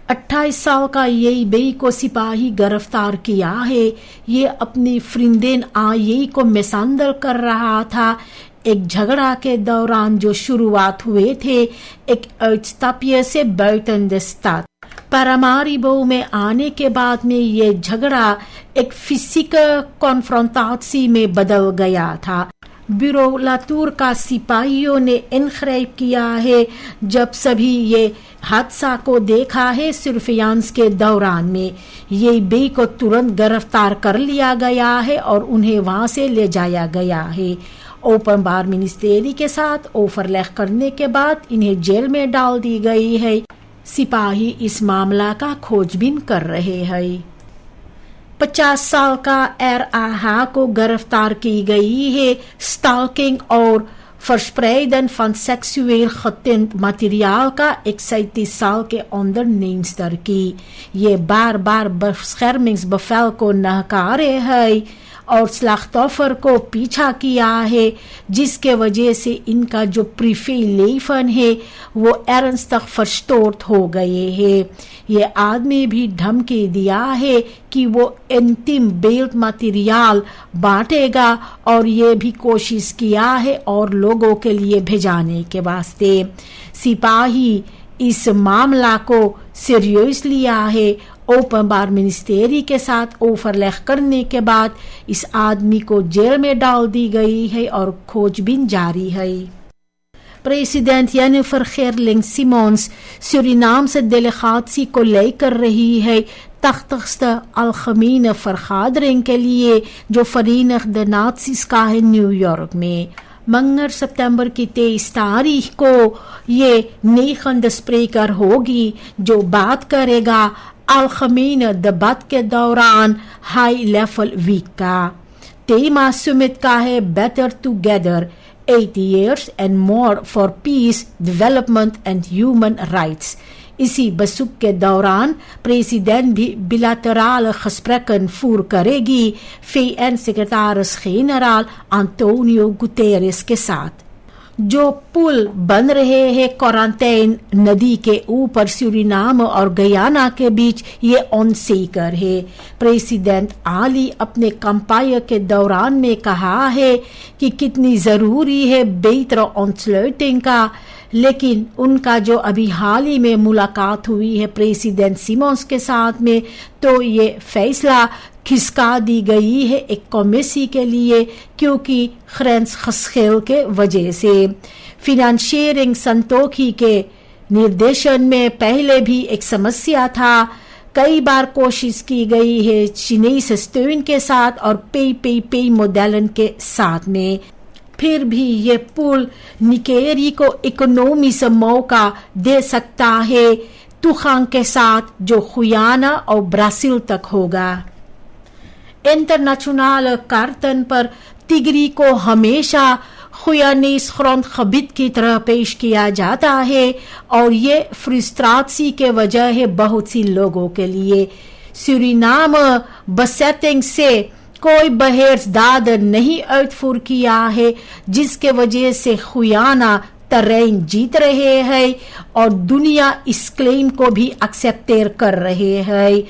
28 साल का येई बेई को सिपाही गिरफ्तार किया है। ये अपनी फ्रिंदेन आये को मिसांदल कर रहा था। एक झगड़ा के दौरान जो शुरुआत हुए थे एक अस्तप्य से बैटन दस्तात पारामारिबो में आने के बाद में ये झगड़ा एक फिजिकल कॉन्फ्रोंटासी में बदल गया था। ब्यूरो लातूर का सिपाहियों ने इनखराब किया है जब सभी ये हादसा को देखा है। सर्फियांस के दौरान में ये बे को तुरंत गिरफ्तार कर लिया गया है और उन्हें वहां से ले जाया गया है। ओपन बार मिनिस्ट्री के साथ ओवरलैप करने के बाद इन्हें जेल में डाल दी गई है। सिपाही इस मामला का खोजबीन कर रहे हैं। 50 साल का एर आहा को गिरफ्तार की गई है। स्टॉकिंग और verspreiden van seksueel getint materiaal का 37 साल के अंदर नेमस्तर की। ये बार बार beschermingsbevel को नकारे है और स्लाख्तोफर को पीछा किया है, जिसके वजह से इनका जो प्रीफेलेफन है वो एरंस तक फर्स्टोर्ट हो गए हैं। ये आदमी भी धमकी दिया है कि वो अंतिम बेल्ट मटेरियल बांटेगा और ये भी कोशिश किया है और लोगों के लिए भेजाने के वास्ते। सिपाही इस मामला को सीरियस लिया है। ओपन बार मिनिस्ट्री के साथ ओवरलैप करने के बाद इस आदमी को जेल में डाल दी गई है और खोजबीन जारी है। प्रेसिडेंट जेनिफर गेरलिंग सिमोन्स सूरीनाम से डेलीगेसी को लेकर रही है 80ste algemene vergadering के लिए जो Verenigde Naties का है न्यूयॉर्क में। मंगल सितंबर की 23 तारीख को ये 9e स्पीकर होगी जो बात करेगा algemene debat के दौरान हाई लेवल वीक का। तेमा सुमित का है better together 8 years and more for peace, development and human rights। इसी बसुक के दौरान प्रेसिडेंट भी बिलातराल gesprekken voer करेगी VN secretaries general Antonio Guterres के साथ। जो पुल बन रहे हैं क्वारंटाइन नदी के ऊपर सूरीनाम और गयाना के बीच ये अनसेकर है। प्रेसिडेंट आली अपने कंपायर के दौरान में कहा है कि कितनी जरूरी है बेहतर ऑन्सलर्टिंग का, लेकिन उनका जो अभी हाल ही में मुलाकात हुई है प्रेसिडेंट सिमोन्स के साथ में तो ये फैसला खिसका दी गई है एक कमेटी के लिए क्योंकि ग्रेंसgeschil के वजह से। फिनंशियरिंग संतोखी के निर्देशन में पहले भी एक समस्या था। कई बार कोशिश की गई है चीनीज स्टोन के साथ और पे मॉडलन के साथ में, फिर भी ये पुल निकेरी को इकोनॉमी से मौका दे सकता है तुखांग के साथ जो गुयाना और ब्राजील तक होगा। इंटरनेशनल कार्टन पर तिगरी को हमेशा खुयानीस ग्रondgebied की तरह पेश किया जाता है और ये फ्रस्ट्रेशन के वजह है बहुत सी लोगों के लिए। सूरीनाम bezetting से कोई बहेर्सदाद नहीं uitvoer किया है, जिसके वजह से खुयाना तरेन जीत रहे हैं और दुनिया इस क्लेम को भी एक्सेप्टेर कर रहे हैं।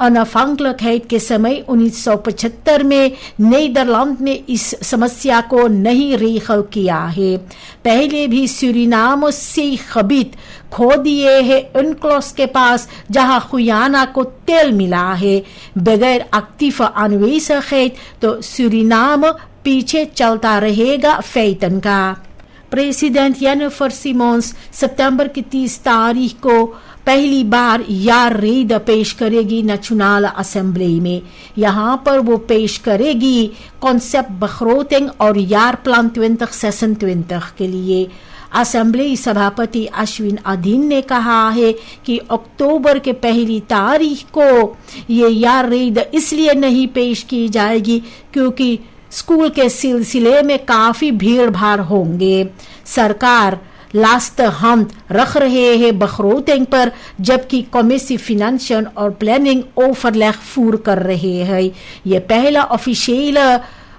अनअफंक्लकheid के समय 1975 में नीदरलैंड ने इस समस्या को नहीं रेखल किया है। पहले भी सूरीनाम से खबीत खो दिए हैं उनक्लोस के पास जहां खुयाना को तेल मिला है। बगैर एक्टिव अन्वेषक तो सूरीनाम पीछे चलता रहेगा फेतन का। प्रेसिडेंट जेनिफर सिमोन्स सितंबर की 30 तारीख को पहली बार यार रेद पेश करेगी नेशनल असेंबली में। यहाँ पर वो पेश करेगी कॉन्सेप्ट begroting और यार प्लान 2026 के लिए। असेंबली सभापति अश्विन अधीन ने कहा है कि अक्टूबर के पहली तारीख को ये यार रेद इसलिए नहीं पेश की जाएगी क्योंकि स्कूल के सिलसिले में काफी भीड़ भाड़ होंगे। सरकार लास्ट हम रख रहे हैं begroting पर, जबकि कमेटी फिनेंशियल और प्लानिंग ओवरलैप फूर कर रहे हैं। ये पहला ऑफिशियल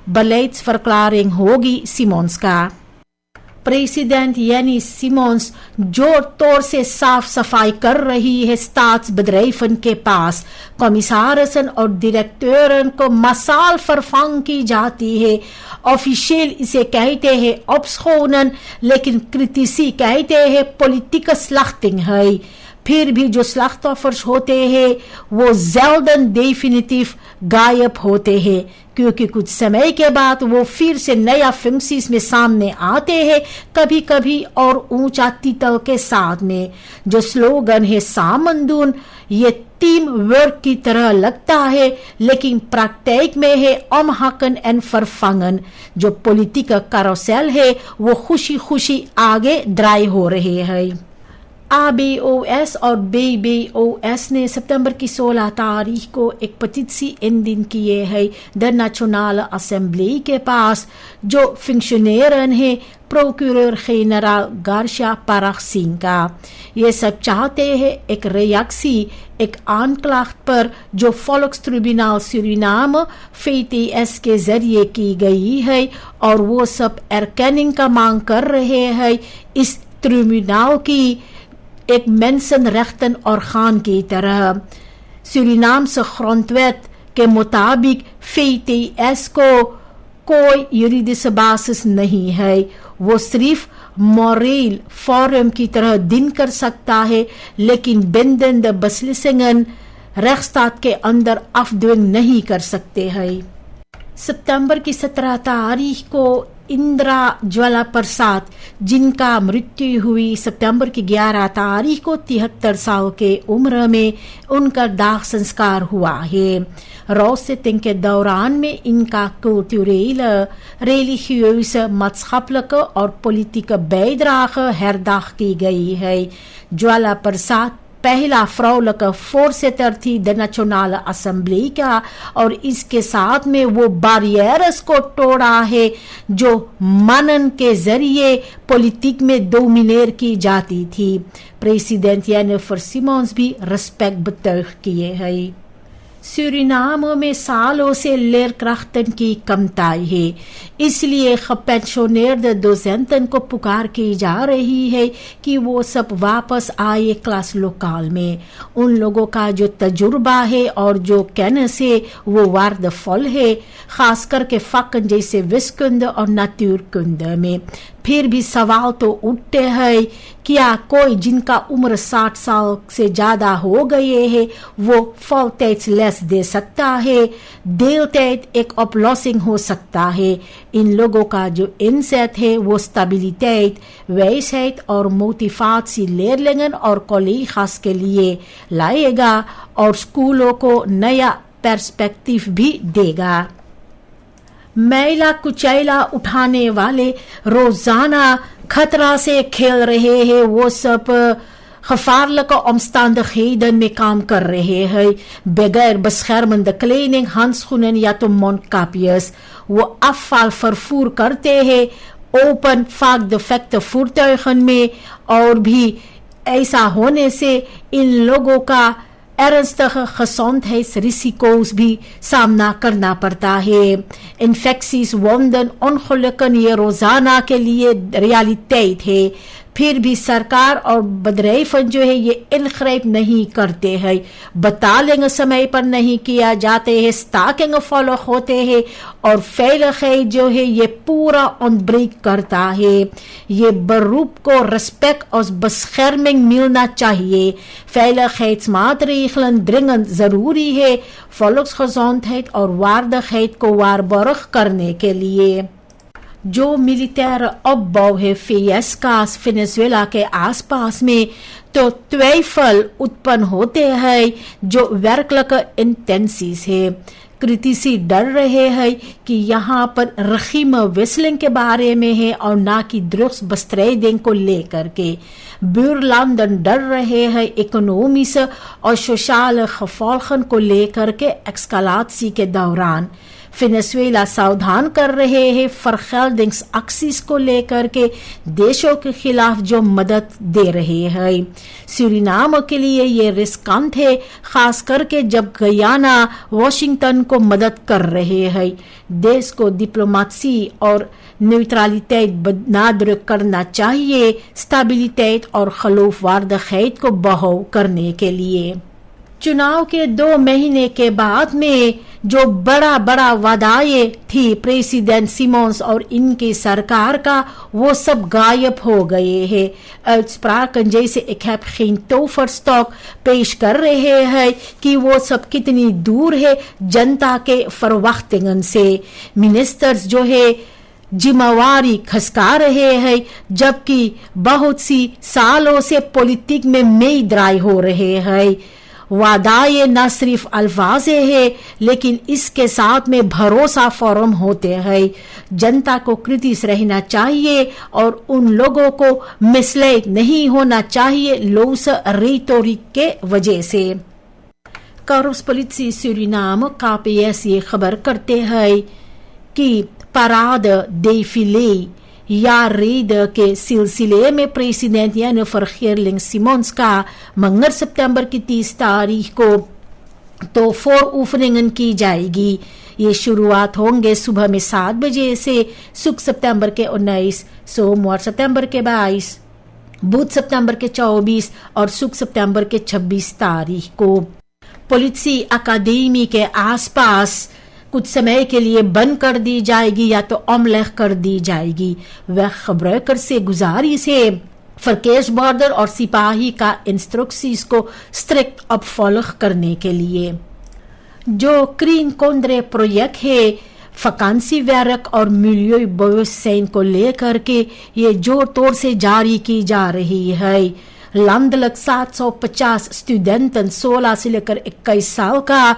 beleidsverklaring होगी सिमोन्स का। प्रेसिडेंट यानी सिमोन्स जोर तौर से साफ सफाई कर रही है staatsbedrijven के पास कॉमिसारसन और डायरेक्टरन को मसाल फरफंग की जाती है। ऑफिशियल इसे कहते हैं ऑप्सखोनन, लेकिन क्रिटिसी कहते हैं पॉलिटिकल स्लachting है। फिर भी जो स्लachtoffers होते हैं वो ज़ेल्दन डेफिनिटिव गायब होते हैं, क्योंकि कुछ समय के बाद वो फिर से नया फिल्म्स में सामने आते हैं, कभी कभी और ऊंचा तितल के साथ में। जो स्लोगन है सामंदून, ये टीम वर्क की तरह लगता है, लेकिन प्रैक्टिक में है omhakken en vervangen। जो पॉलिटिकल कैरोसेल है वो खुशी खुशी आगे ड्राई हो रहे हैं। ABOS और BBOS ने सितंबर की 16 तारीख को एक पटिशी इंदिन किए है द नेशनल असेंबली के पास, जो फंक्शनरेन है प्रोक्यूरर जनरल गार्सिया पाराक्सिन का। ये सब चाहते हैं एक रिएक्सी एक आनक्लाख्त पर जो volkstribunal सूरीनाम FATS के जरिए की गई है, और वो सब एरकेनिंग का मांग कर रहे हैं इस ट्रिब्यूनल की एक mensenrechten orgaan की तरह। सूरीनामse grondwet के मुताबिक FATS को कोई juridische basis नहीं है, वो सिर्फ मोरल फोरम की तरह दिन कर सकता है, लेकिन bindende beslissingen rechtsstaat के अंदर afdwing नहीं कर सकते हैं। सितंबर की 17 तारीख को इंदिरा ज्वाला प्रसाद, जिनका मृत्यु हुई सितंबर की 11 तारीख को 73 साल के उम्र में, उनका दाह संस्कार हुआ है। रौसting के दौरान में इनका culturele, religieuze, maatschappelijke और politieke bijdrage herdacht की गई है। ज्वाला प्रसाद पहला vrouwelijke voorzitter थी द नेशनल असेंबली का, और इसके साथ में वो बैरियर्स को तोड़ा है जो मनन के जरिए पॉलिटिक में डोमिनेट की जाती थी। प्रेसिडेंट जेनिफर सिमोन्स भी रिस्पेक्ट betuigd किए हैं। सूरीनाम में सालों से leerkrachten की कमताई है, इसलिए gepensioneerde docenten को पुकार की जा रही है कि वो सब वापस आए क्लास लोकाल में। उन लोगों का जो तजुर्बा है और जो kennis है वो waardevol है, खास करके vakken जैसे wiskunde और natuurkunde में। फिर भी सवाल तो उठते हैं, क्या कोई जिनका उम्र 60 साल से ज्यादा हो गए है वो voltijdsles दे सकता है? deeltijd एक oplossing हो सकता है। इन लोगों का जो inzet है वो stabiliteit, wijsheid और motivatie leerlingen और collega's के लिए लाएगा और स्कूलों को नया पर्सपेक्टिव भी देगा। मैला कुचैला उठाने वाले रोजाना खतरा से खेल रहे हैं, वो सब gevaarlijke omstandigheden में काम कर रहे हैं, बगैर beschermende kleding, handschoenen या तो mondkapjes। वो afval vervoer करते हैं open vaak defecte voertuigen में, और भी ऐसा होने से इन लोगों का ernstige gezondheidsrisico's भी सामना करना पड़ता है। इन्फेक्ties, wonden, ongelukken ये रोजाना के लिए रियलिटेट है। फिर भी सरकार और bedrijven जो है ये ingrijp नहीं करते हैं, betalingen समय पर नहीं किया जाते हैं, stakingen फॉलो होते हैं, और veiligheid जो है ये पूरा ontbreekt करता है। ये beroep को respect als bescherming मिलना चाहिए। veiligheidsmaatregelen dringend जरूरी है volksgezondheid और waardigheid को waarborg करने के लिए। जो मिलिटेर opbouw है VS का वेनेजुएला के आसपास में, तो twijfel उत्पन्न होते हैं जो werkelijke intenties है। क्रिटिसी डर रहे हैं कि यहाँ पर regime wisseling के बारे में है और ना कि drugsbestrijding को लेकर के। buurlanden डर रहे हैं economische और sociale gevolgen को लेकर के escalatie के दौरान। वेनेजुएला सावधान कर रहे हैं vergeldingsacties को लेकर के देशों के खिलाफ जो मदद दे रहे हैं। सूरीनाम के लिए ये रिस्कांत है, खास करके जब गयाना वाशिंगटन को मदद कर रहे हैं। देश को डिप्लोमेसी और न्यूट्रलिटी बनाए करना चाहिए, स्टेबिलिटी और खिलाफ वारदात को बहाव करने के लिए। चुनाव के 2 महीने के बाद में जो बड़ा वादाएं थी प्रेसिडेंट सिमोन्स और इनकी सरकार का, वो सब गायब हो गए हैं। Uitspraken जैसे ik heb geen toverstok पेश कर रहे हैं कि वो सब कितनी दूर है जनता के verwachtingen से। मिनिस्टर्स जो है जिम्मेवारी खसका रहे हैं, जबकि बहुत सी सालों से पॉलिटिक में मेईद्राई हो रहे हैं। वादाएं न सिर्फ अल्फाज़े हैं, लेकिन इसके साथ में भरोसा फॉर्म होते हैं। जनता को क्रिटिस रहना चाहिए और उन लोगों को मिसलेड नहीं होना चाहिए लोस रेटोरिक के वजह से। Korpspolitie Suriname KPS ये खबर करते हैं कि parade défilé या रेड के सिलसिले में प्रेसिडेंट यानी vergeldingsacties सिमोन्स का मंगल सितंबर की 30 तारीख को तो 4 ओपनिंग की जाएगी। ये शुरुआत होंगे सुबह में 7 बजे से, शुक्र सितंबर के 19, सोमवार सितंबर के 22, बुध सितंबर के 24 और शुक्र सितंबर के 26 तारीख को। पुलिसी अकादमी के आसपास कुछ समय के लिए बंद कर दी जाएगी या तो अमलख कर दी जाएगी। वह खबरेकर से गुजारिश है फरकेश बॉर्डर और सिपाही का इंस्ट्रक्शंस को स्ट्रिक्ट अब फॉलो करने के लिए। जो क्रीन कोंद्रे प्रोजेक्ट है वैकेंसी वर्क और मिलियो bewustzijn को लेकर के ये जोर तोड़ से जारी की जा रही है। landelijk 750 स्टूडेंट 16 से लेकर 21 साल का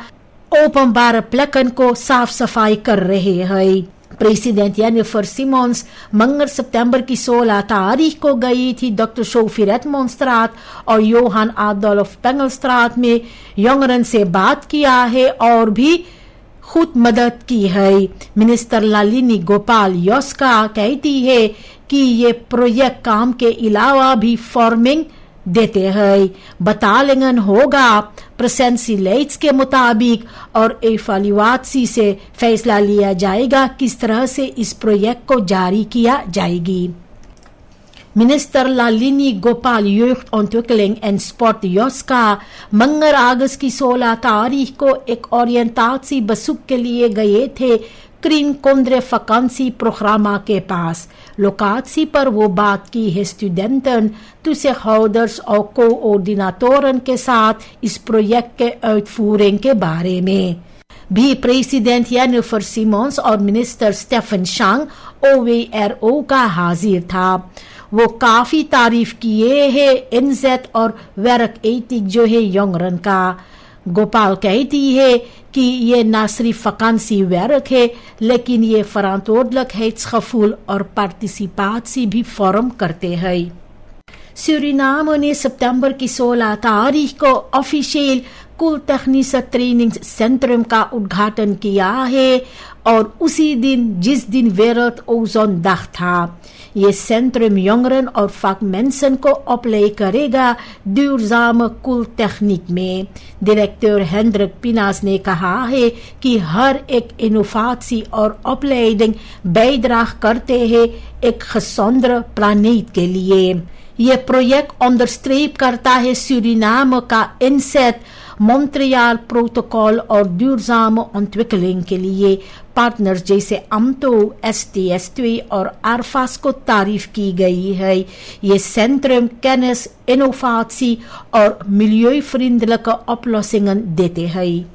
ओपनबार प्लेकन को साफ सफाई कर रहे हैं। प्रेसिडेंट जेनिफर सिमोन्स मंगल सितंबर की 16 तारीख को गई थी डॉक्टर सोफी रेडमोंड स्ट्रात और योहान आडोल्फ पेंगल स्ट्रात में यंगरन से बात किया है और भी खुद मदद की है। मिनिस्टर लालिनी गोपाल योस्का कहती है कि ये प्रोजेक्ट काम के अलावा भी फॉर्मिंग देते हैं। बतालिंगन होगा प्रेसेंसी लेट्स के मुताबिक और एफालिवासी से फैसला लिया जाएगा किस तरह से इस प्रोजेक्ट को जारी किया जाएगी। Minister Lalini Gopal jeugdontwikkeling en sport योस्का मंगल अगस्त की 16 तारीख को एक ओरिएंटासी बसुक के लिए गए थे क्रीन कोंद्रे वैकेंसी प्रोग्रामा के पास। लोकाची पर वो बात की है स्टूडेंटन, toezichthouders और कोऑर्डिनेटरों के साथ इस प्रोजेक्ट के uitvoering के बारे में भी। प्रेसिडेंट जेनिफर सिमोन्स और मिनिस्टर स्टेफन शांग OWRO का हाजिर था। वो काफी तारीफ किए है इनजेट और वर्क एथिक जो है यंगरन का। गोपाल कहती है कि ये न सिर्फ वैकेंसी वर्क है लेकिन ये verantwoordelijkheidsgevoel और पार्टिसिपाची भी फॉर्म करते हैं। सूरीनाम ने सितंबर की 16 तारीख को ऑफिशियल कुल टेक्निस ट्रेनिंग सेंटर का उद्घाटन किया है और उसी दिन जिस दिन wereld ओजोन dag था। ये सेंट्रम यंगरन और vakmensen को अप्लाई करेगा duurzame कुल टेक्निक में। डायरेक्टर हेंड्रिक पिनास ने कहा है कि हर एक इनोवेtie और opleiding bijdrage करते हैं एक gezondere planeet के लिए। ये प्रोजेक्ट onderstreep करता है सूरीनाम का इनसेट मॉन्ट्रियल प्रोटोकॉल और duurzame ontwikkeling के लिए। पार्टनर्स जैसे AMTO, STS2 और ARFAS को तारीफ की गई है। ये सेंट्रम kennis, innovatie और milieuvriendelijke oplossingen देते हैं।